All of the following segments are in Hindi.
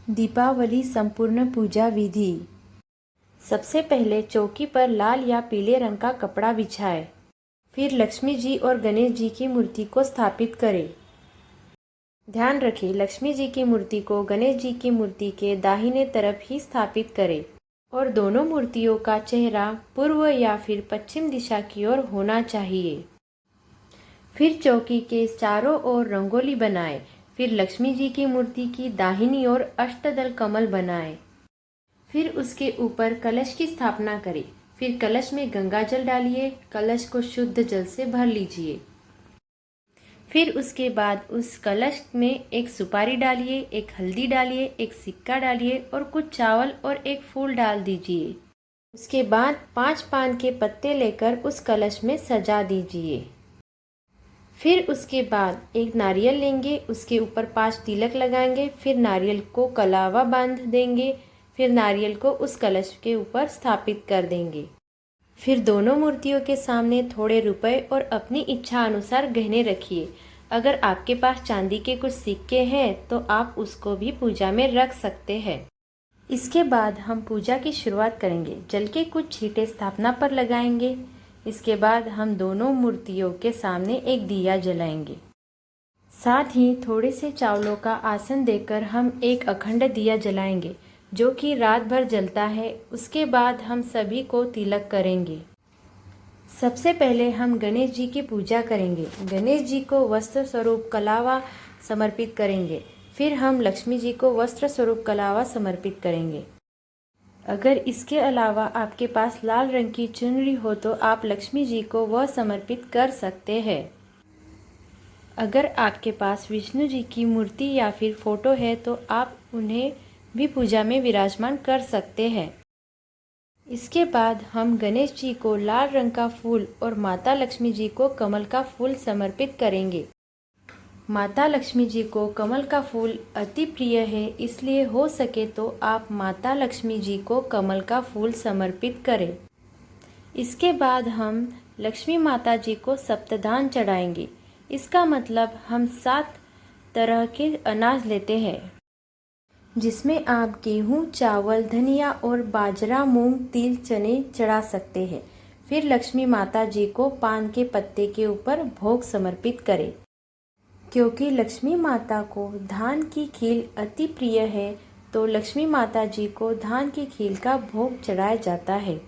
दीपावली संपूर्ण पूजा विधि। सबसे पहले चौकी पर लाल या पीले रंग का कपड़ा बिछाएं। फिर लक्ष्मी जी और गणेश जी की मूर्ति को स्थापित करें। ध्यान रखें, लक्ष्मी जी की मूर्ति को गणेश जी की मूर्ति के दाहिने तरफ ही स्थापित करें और दोनों मूर्तियों का चेहरा पूर्व या फिर पश्चिम दिशा की ओर होना चाहिए। फिर चौकी के चारों ओर रंगोली बनाएं। फिर लक्ष्मी जी की मूर्ति की दाहिनी ओर अष्टदल कमल बनाएं। फिर उसके ऊपर कलश की स्थापना करें। फिर कलश में गंगा जल डालिए। कलश को शुद्ध जल से भर लीजिए। फिर उसके बाद उस कलश में एक सुपारी डालिए, एक हल्दी डालिए, एक सिक्का डालिए और कुछ चावल और एक फूल डाल दीजिए। उसके बाद 5 पान के पत्ते लेकर उस कलश में सजा दीजिए। फिर उसके बाद एक नारियल लेंगे, उसके ऊपर 5 तिलक लगाएंगे। फिर नारियल को कलावा बांध देंगे। फिर नारियल को उस कलश के ऊपर स्थापित कर देंगे। फिर दोनों मूर्तियों के सामने थोड़े रुपए और अपनी इच्छा अनुसार गहने रखिए। अगर आपके पास चांदी के कुछ सिक्के हैं तो आप उसको भी पूजा में रख सकते हैं। इसके बाद हम पूजा की शुरुआत करेंगे। जल के कुछ छींटे स्थापना पर लगाएंगे। इसके बाद हम दोनों मूर्तियों के सामने एक दिया जलाएंगे। साथ ही थोड़े से चावलों का आसन देकर हम एक अखंड दिया जलाएंगे जो कि रात भर जलता है। उसके बाद हम सभी को तिलक करेंगे। सबसे पहले हम गणेश जी की पूजा करेंगे। गणेश जी को वस्त्र स्वरूप कलावा समर्पित करेंगे। फिर हम लक्ष्मी जी को वस्त्र स्वरूप कलावा समर्पित करेंगे। अगर इसके अलावा आपके पास लाल रंग की चुनरी हो तो आप लक्ष्मी जी को वह समर्पित कर सकते हैं। अगर आपके पास विष्णु जी की मूर्ति या फिर फोटो है तो आप उन्हें भी पूजा में विराजमान कर सकते हैं। इसके बाद हम गणेश जी को लाल रंग का फूल और माता लक्ष्मी जी को कमल का फूल समर्पित करेंगे। माता लक्ष्मी जी को कमल का फूल अति प्रिय है, इसलिए हो सके तो आप माता लक्ष्मी जी को कमल का फूल समर्पित करें। इसके बाद हम लक्ष्मी माता जी को सप्तधान चढ़ाएंगे। इसका मतलब हम 7 तरह के अनाज लेते हैं, जिसमें आप गेहूं, चावल, धनिया और बाजरा, मूंग, तिल, चने चढ़ा सकते हैं। फिर लक्ष्मी माता जी को पान के पत्ते के ऊपर भोग समर्पित करें। क्योंकि लक्ष्मी माता को धान की खील अति प्रिय है तो लक्ष्मी माता जी को धान की खील का भोग चढ़ाया जाता है।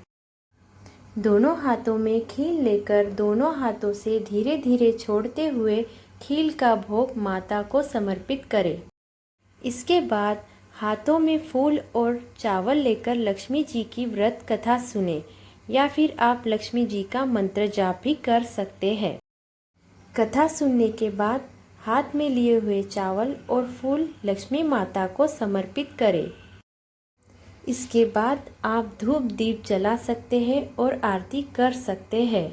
दोनों हाथों में खील लेकर दोनों हाथों से धीरे धीरे छोड़ते हुए खील का भोग माता को समर्पित करें। इसके बाद हाथों में फूल और चावल लेकर लक्ष्मी जी की व्रत कथा सुने या फिर आप लक्ष्मी जी का मंत्र जाप भी कर सकते हैं। कथा सुनने के बाद हाथ में लिए हुए चावल और फूल लक्ष्मी माता को समर्पित करें। इसके बाद आप धूप दीप जला सकते हैं और आरती कर सकते हैं।